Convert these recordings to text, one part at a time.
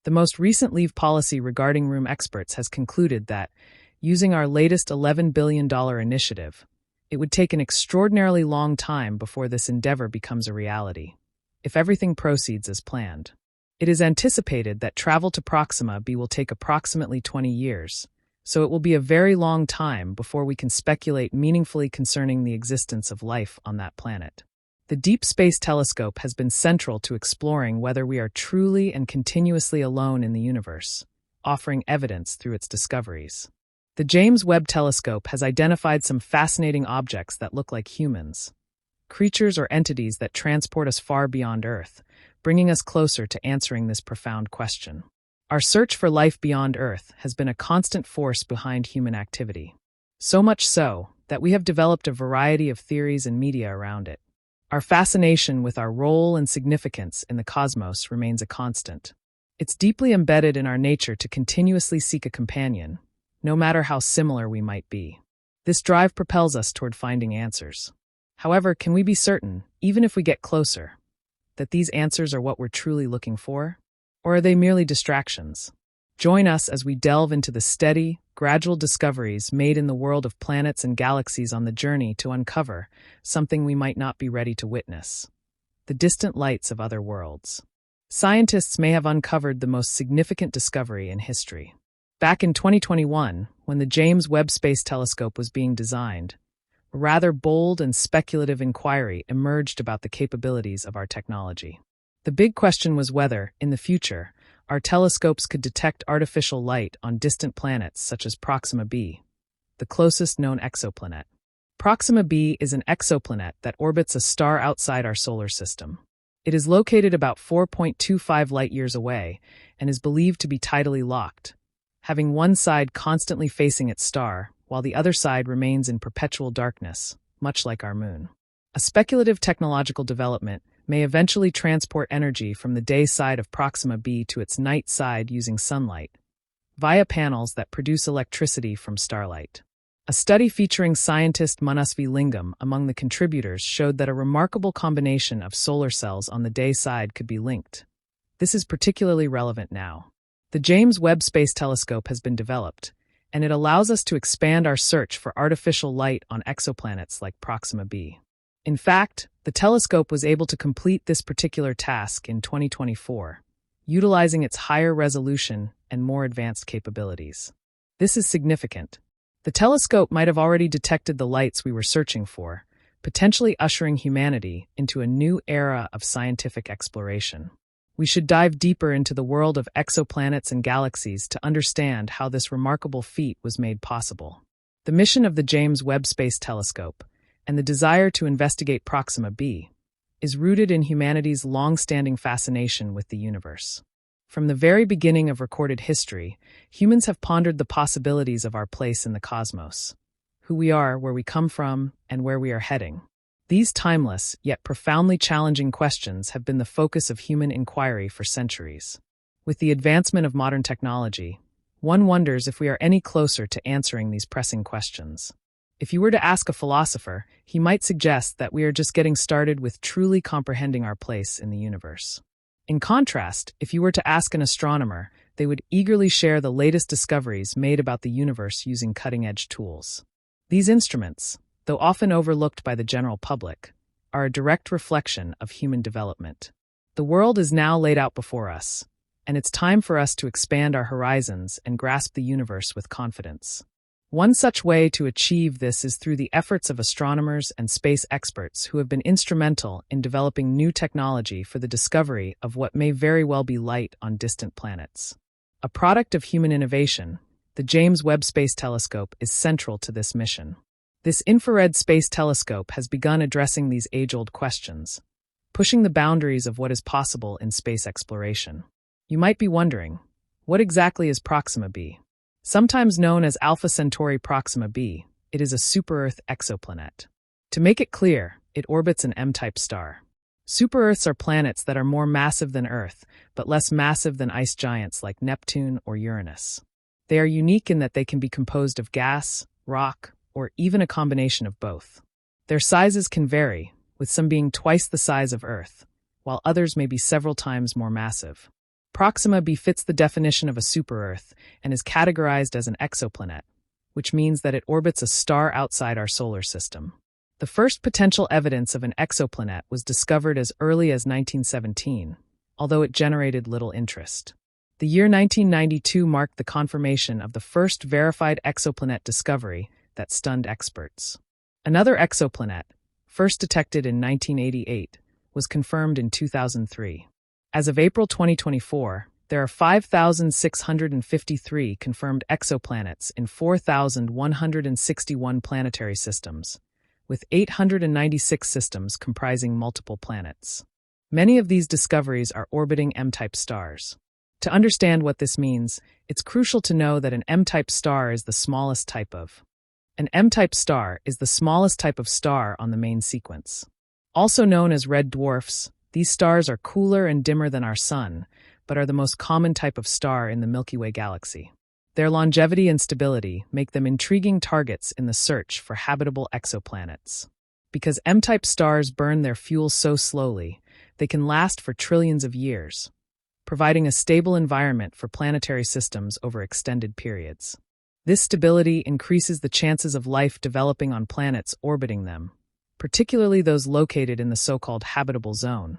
The most recent leave policy regarding room experts has concluded that, using our latest $11 billion initiative, it would take an extraordinarily long time before this endeavor becomes a reality, if everything proceeds as planned. It is anticipated that travel to Proxima b will take approximately 20 years, so it will be a very long time before we can speculate meaningfully concerning the existence of life on that planet. The Deep Space Telescope has been central to exploring whether we are truly and continuously alone in the universe, offering evidence through its discoveries. The James Webb Telescope has identified some fascinating objects that look like humans, creatures or entities that transport us far beyond Earth, bringing us closer to answering this profound question. Our search for life beyond Earth has been a constant force behind human activity. So much so that we have developed a variety of theories and media around it. Our fascination with our role and significance in the cosmos remains a constant. It's deeply embedded in our nature to continuously seek a companion, no matter how similar we might be. This drive propels us toward finding answers. However, can we be certain, even if we get closer, that these answers are what we're truly looking for? Or are they merely distractions? Join us as we delve into the steady, gradual discoveries made in the world of planets and galaxies on the journey to uncover something we might not be ready to witness: the distant lights of other worlds. Scientists may have uncovered the most significant discovery in history. Back in 2021, when the James Webb Space Telescope was being designed, a rather bold and speculative inquiry emerged about the capabilities of our technology. The big question was whether, in the future, our telescopes could detect artificial light on distant planets such as Proxima b, the closest known exoplanet. Proxima b is an exoplanet that orbits a star outside our solar system. It is located about 4.25 light-years away and is believed to be tidally locked, having one side constantly facing its star, while the other side remains in perpetual darkness, much like our moon. A speculative technological development may eventually transport energy from the day side of Proxima b to its night side using sunlight, via panels that produce electricity from starlight. A study featuring scientist Manasvi Lingam among the contributors showed that a remarkable combination of solar cells on the day side could be linked. This is particularly relevant now. The James Webb Space Telescope has been developed, and it allows us to expand our search for artificial light on exoplanets like Proxima b. In fact, the telescope was able to complete this particular task in 2024, utilizing its higher resolution and more advanced capabilities. This is significant. The telescope might have already detected the lights we were searching for, potentially ushering humanity into a new era of scientific exploration. We should dive deeper into the world of exoplanets and galaxies to understand how this remarkable feat was made possible. The mission of the James Webb Space Telescope, and the desire to investigate Proxima b, is rooted in humanity's long-standing fascination with the universe. From the very beginning of recorded history, humans have pondered the possibilities of our place in the cosmos, who we are, where we come from, and where we are heading. These timeless, yet profoundly challenging questions have been the focus of human inquiry for centuries. With the advancement of modern technology, one wonders if we are any closer to answering these pressing questions. If you were to ask a philosopher, he might suggest that we are just getting started with truly comprehending our place in the universe. In contrast, if you were to ask an astronomer, they would eagerly share the latest discoveries made about the universe using cutting-edge tools. These instruments, though often overlooked by the general public, are a direct reflection of human development. The world is now laid out before us, and it's time for us to expand our horizons and grasp the universe with confidence. One such way to achieve this is through the efforts of astronomers and space experts who have been instrumental in developing new technology for the discovery of what may very well be light on distant planets. A product of human innovation, the James Webb Space Telescope is central to this mission. This infrared space telescope has begun addressing these age-old questions, pushing the boundaries of what is possible in space exploration. You might be wondering, what exactly is Proxima b? Sometimes known as Alpha Centauri Proxima b, it is a super-Earth exoplanet. To make it clear, it orbits an M-type star. Super-Earths are planets that are more massive than Earth, but less massive than ice giants like Neptune or Uranus. They are unique in that they can be composed of gas, rock, or even a combination of both. Their sizes can vary, with some being twice the size of Earth, while others may be several times more massive. Proxima b fits the definition of a super-Earth and is categorized as an exoplanet, which means that it orbits a star outside our solar system. The first potential evidence of an exoplanet was discovered as early as 1917, although it generated little interest. The year 1992 marked the confirmation of the first verified exoplanet discovery that stunned experts. Another exoplanet, first detected in 1988, was confirmed in 2003. As of April 2024, there are 5,653 confirmed exoplanets in 4,161 planetary systems, with 896 systems comprising multiple planets. Many of these discoveries are orbiting M-type stars. To understand what this means, it's crucial to know that an M-type star is the smallest type of. An M-type star is the smallest type of star on the main sequence. Also known as red dwarfs, these stars are cooler and dimmer than our Sun, but are the most common type of star in the Milky Way galaxy. Their longevity and stability make them intriguing targets in the search for habitable exoplanets. Because M-type stars burn their fuel so slowly, they can last for trillions of years, providing a stable environment for planetary systems over extended periods. This stability increases the chances of life developing on planets orbiting them, particularly those located in the so-called habitable zone,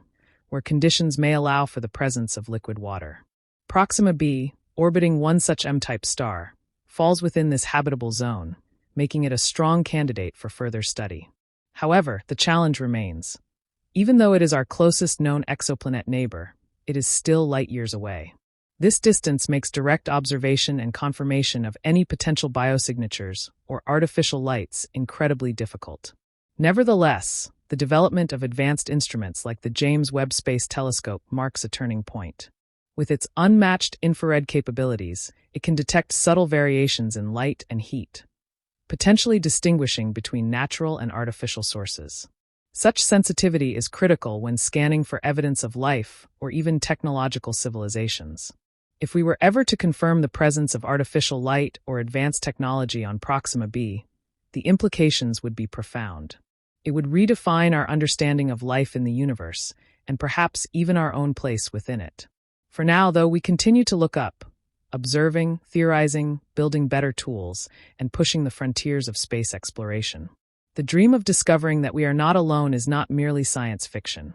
where conditions may allow for the presence of liquid water. Proxima b, orbiting one such M-type star, falls within this habitable zone, making it a strong candidate for further study. However, the challenge remains. Even though it is our closest known exoplanet neighbor, it is still light years away. This distance makes direct observation and confirmation of any potential biosignatures or artificial lights incredibly difficult. Nevertheless, the development of advanced instruments like the James Webb Space Telescope marks a turning point. With its unmatched infrared capabilities, it can detect subtle variations in light and heat, potentially distinguishing between natural and artificial sources. Such sensitivity is critical when scanning for evidence of life or even technological civilizations. If we were ever to confirm the presence of artificial light or advanced technology on Proxima b, the implications would be profound. It would redefine our understanding of life in the universe, and perhaps even our own place within it. For now, though, we continue to look up, observing, theorizing, building better tools, and pushing the frontiers of space exploration. The dream of discovering that we are not alone is not merely science fiction.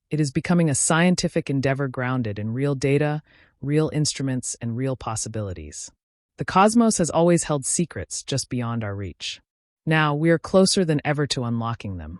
It is becoming a scientific endeavor grounded in real data, real instruments, and real possibilities. The cosmos has always held secrets just beyond our reach. Now, we are closer than ever to unlocking them.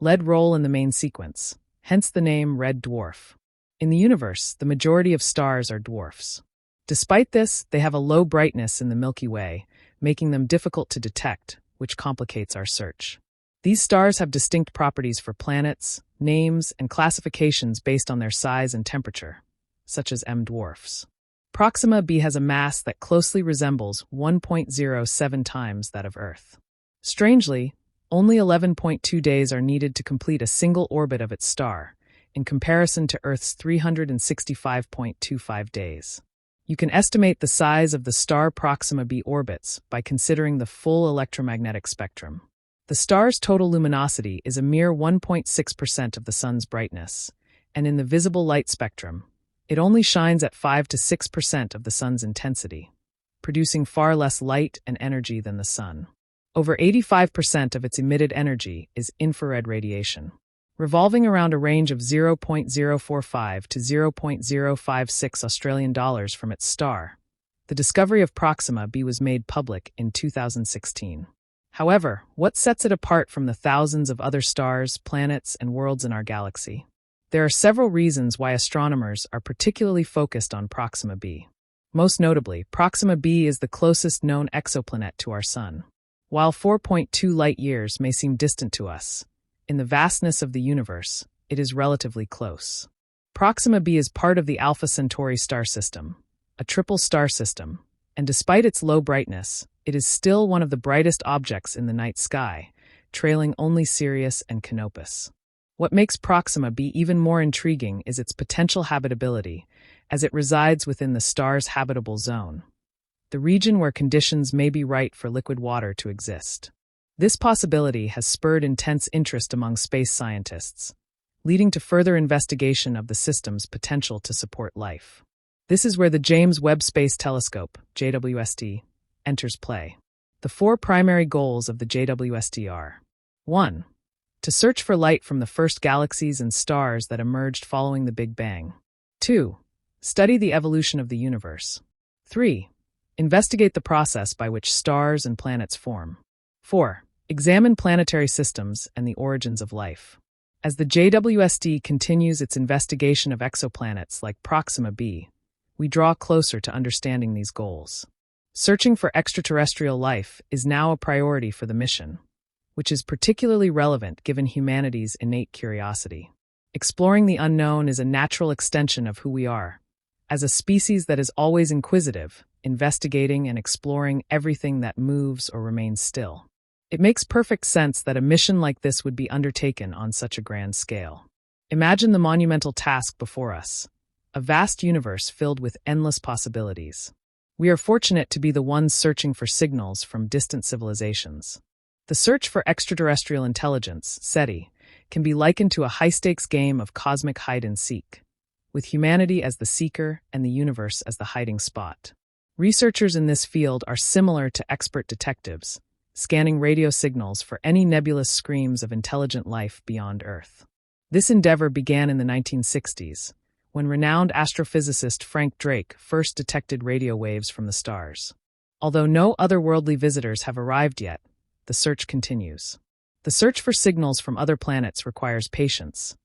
Lead role in the main sequence, hence the name red dwarf. In the universe, the majority of stars are dwarfs. Despite this, they have a low brightness in the Milky Way, making them difficult to detect, which complicates our search. These stars have distinct properties for planets, names, and classifications based on their size and temperature, such as M dwarfs. Proxima b has a mass that closely resembles 1.07 times that of Earth. Strangely, only 11.2 days are needed to complete a single orbit of its star, in comparison to Earth's 365.25 days. You can estimate the size of the star Proxima b orbits by considering the full electromagnetic spectrum. The star's total luminosity is a mere 1.6% of the sun's brightness, and in the visible light spectrum, it only shines at 5 to 6% of the sun's intensity, producing far less light and energy than the sun. Over 85% of its emitted energy is infrared radiation. Revolving around a range of 0.045 to 0.056 Australian dollars from its star, the discovery of Proxima b was made public in 2016. However, what sets it apart from the thousands of other stars, planets, and worlds in our galaxy? There are several reasons why astronomers are particularly focused on Proxima b. Most notably, Proxima b is the closest known exoplanet to our Sun. While 4.2 light-years may seem distant to us, in the vastness of the universe, it is relatively close. Proxima b is part of the Alpha Centauri star system, a triple star system, and despite its low brightness, it is still one of the brightest objects in the night sky, trailing only Sirius and Canopus. What makes Proxima b even more intriguing is its potential habitability, as it resides within the star's habitable zone, the region where conditions may be right for liquid water to exist. This possibility has spurred intense interest among space scientists, leading to further investigation of the system's potential to support life. This is where the James Webb Space Telescope, JWST, enters play. The four primary goals of the JWST are: 1. To search for light from the first galaxies and stars that emerged following the Big Bang. 2. Study the evolution of the universe. 3. Investigate the process by which stars and planets form. 4. Examine planetary systems and the origins of life. As the JWST continues its investigation of exoplanets like Proxima b, we draw closer to understanding these goals. Searching for extraterrestrial life is now a priority for the mission, which is particularly relevant given humanity's innate curiosity. Exploring the unknown is a natural extension of who we are, as a species that is always inquisitive, investigating and exploring everything that moves or remains still. It makes perfect sense that a mission like this would be undertaken on such a grand scale. Imagine the monumental task before us, a vast universe filled with endless possibilities. We are fortunate to be the ones searching for signals from distant civilizations. The search for extraterrestrial intelligence, SETI, can be likened to a high-stakes game of cosmic hide-and-seek, with humanity as the seeker and the universe as the hiding spot. Researchers in this field are similar to expert detectives, scanning radio signals for any nebulous screams of intelligent life beyond Earth. This endeavor began in the 1960s, when renowned astrophysicist Frank Drake first detected radio waves from the stars. Although no otherworldly visitors have arrived yet, the search continues. The search for signals from other planets requires patience,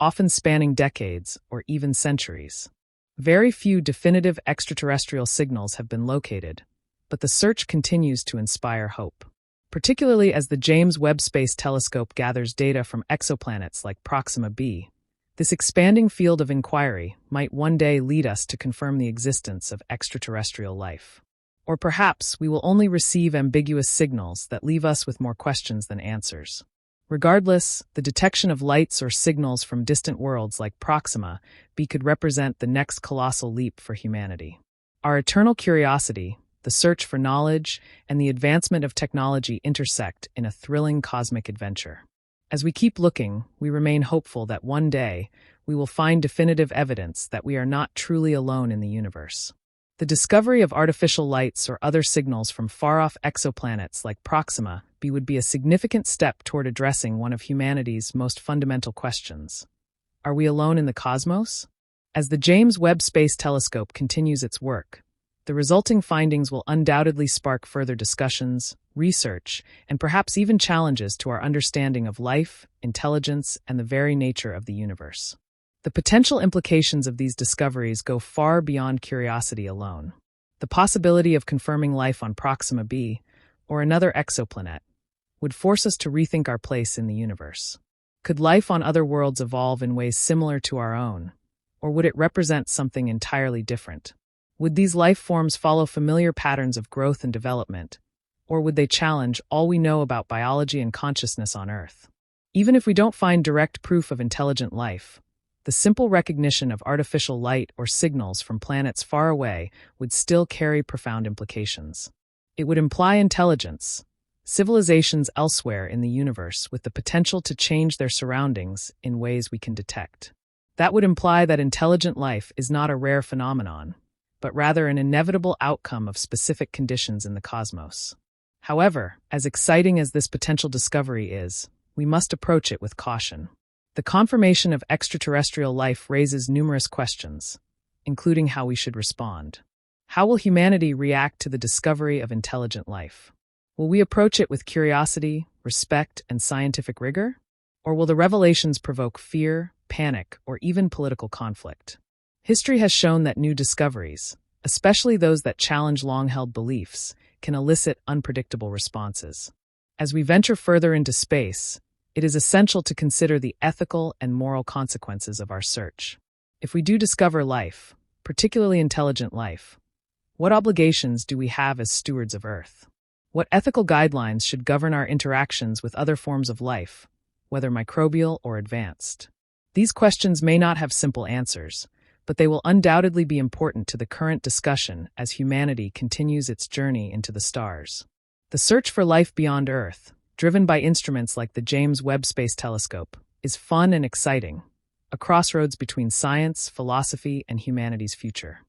often spanning decades or even centuries. Very few definitive extraterrestrial signals have been located, but the search continues to inspire hope. Particularly as the James Webb Space Telescope gathers data from exoplanets like Proxima b, this expanding field of inquiry might one day lead us to confirm the existence of extraterrestrial life. Or perhaps we will only receive ambiguous signals that leave us with more questions than answers. Regardless, the detection of lights or signals from distant worlds like Proxima b could represent the next colossal leap for humanity. Our eternal curiosity, the search for knowledge, and the advancement of technology intersect in a thrilling cosmic adventure. As we keep looking, we remain hopeful that one day we will find definitive evidence that we are not truly alone in the universe. The discovery of artificial lights or other signals from far-off exoplanets like Proxima b would be a significant step toward addressing one of humanity's most fundamental questions. Are we alone in the cosmos? As the James Webb Space Telescope continues its work, the resulting findings will undoubtedly spark further discussions, research, and perhaps even challenges to our understanding of life, intelligence, and the very nature of the universe. The potential implications of these discoveries go far beyond curiosity alone. The possibility of confirming life on Proxima b, or another exoplanet, would force us to rethink our place in the universe. Could life on other worlds evolve in ways similar to our own, or would it represent something entirely different? Would these life forms follow familiar patterns of growth and development, or would they challenge all we know about biology and consciousness on Earth? Even if we don't find direct proof of intelligent life, the simple recognition of artificial light or signals from planets far away would still carry profound implications. It would imply intelligence, civilizations elsewhere in the universe with the potential to change their surroundings in ways we can detect. That would imply that intelligent life is not a rare phenomenon, but rather an inevitable outcome of specific conditions in the cosmos. However, as exciting as this potential discovery is, we must approach it with caution. The confirmation of extraterrestrial life raises numerous questions, including how we should respond. How will humanity react to the discovery of intelligent life? Will we approach it with curiosity, respect, and scientific rigor? Or will the revelations provoke fear, panic, or even political conflict? History has shown that new discoveries, especially those that challenge long-held beliefs, can elicit unpredictable responses. As we venture further into space, it is essential to consider the ethical and moral consequences of our search. If we do discover life, particularly intelligent life, what obligations do we have as stewards of Earth? What ethical guidelines should govern our interactions with other forms of life, whether microbial or advanced? These questions may not have simple answers, but they will undoubtedly be important to the current discussion as humanity continues its journey into the stars. The search for life beyond Earth, driven by instruments like the James Webb Space Telescope, is fun and exciting, a crossroads between science, philosophy, and humanity's future.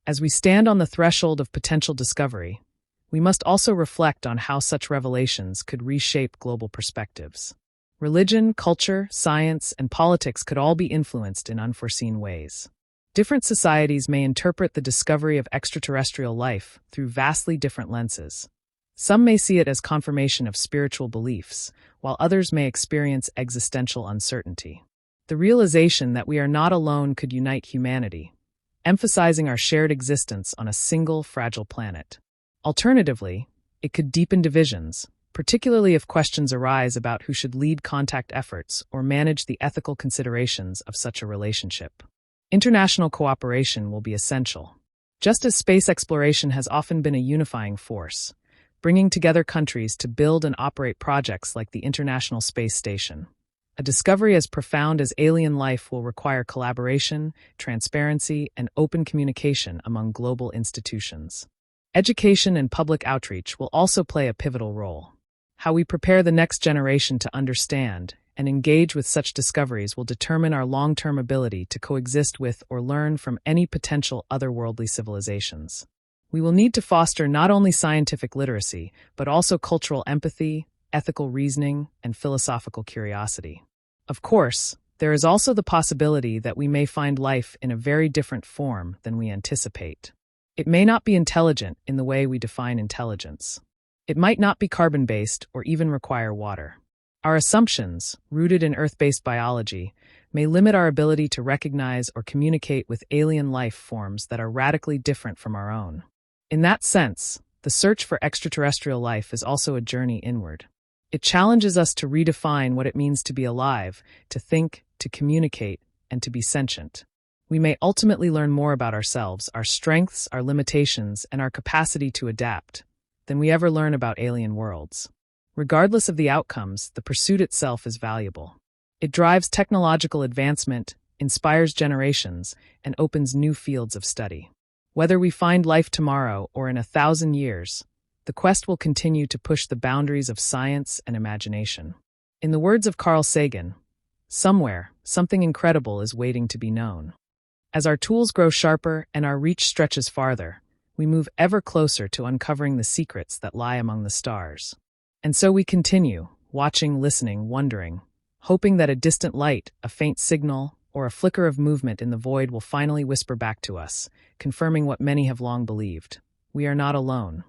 As we stand on the threshold of potential discovery, we must also reflect on how such revelations could reshape global perspectives. Religion, culture, science, and politics could all be influenced in unforeseen ways. Different societies may interpret the discovery of extraterrestrial life through vastly different lenses. Some may see it as confirmation of spiritual beliefs, while others may experience existential uncertainty. The realization that we are not alone could unite humanity, emphasizing our shared existence on a single fragile planet. Alternatively, it could deepen divisions, particularly if questions arise about who should lead contact efforts or manage the ethical considerations of such a relationship. International cooperation will be essential. Just as space exploration has often been a unifying force, bringing together countries to build and operate projects like the International Space Station. A discovery as profound as alien life will require collaboration, transparency, and open communication among global institutions. Education and public outreach will also play a pivotal role. How we prepare the next generation to understand and engage with such discoveries will determine our long-term ability to coexist with or learn from any potential otherworldly civilizations. We will need to foster not only scientific literacy, but also cultural empathy, ethical reasoning, and philosophical curiosity. Of course, there is also the possibility that we may find life in a very different form than we anticipate. It may not be intelligent in the way we define intelligence. It might not be carbon-based or even require water. Our assumptions, rooted in Earth-based biology, may limit our ability to recognize or communicate with alien life forms that are radically different from our own. In that sense, the search for extraterrestrial life is also a journey inward. It challenges us to redefine what it means to be alive, to think, to communicate, and to be sentient. We may ultimately learn more about ourselves, our strengths, our limitations, and our capacity to adapt than we ever learn about alien worlds. Regardless of the outcomes, the pursuit itself is valuable. It drives technological advancement, inspires generations, and opens new fields of study. Whether we find life tomorrow or in 1,000 years, the quest will continue to push the boundaries of science and imagination. In the words of Carl Sagan, somewhere, something incredible is waiting to be known. As our tools grow sharper and our reach stretches farther, we move ever closer to uncovering the secrets that lie among the stars. And so we continue, watching, listening, wondering, hoping that a distant light, a faint signal, or a flicker of movement in the void will finally whisper back to us, confirming what many have long believed. We are not alone.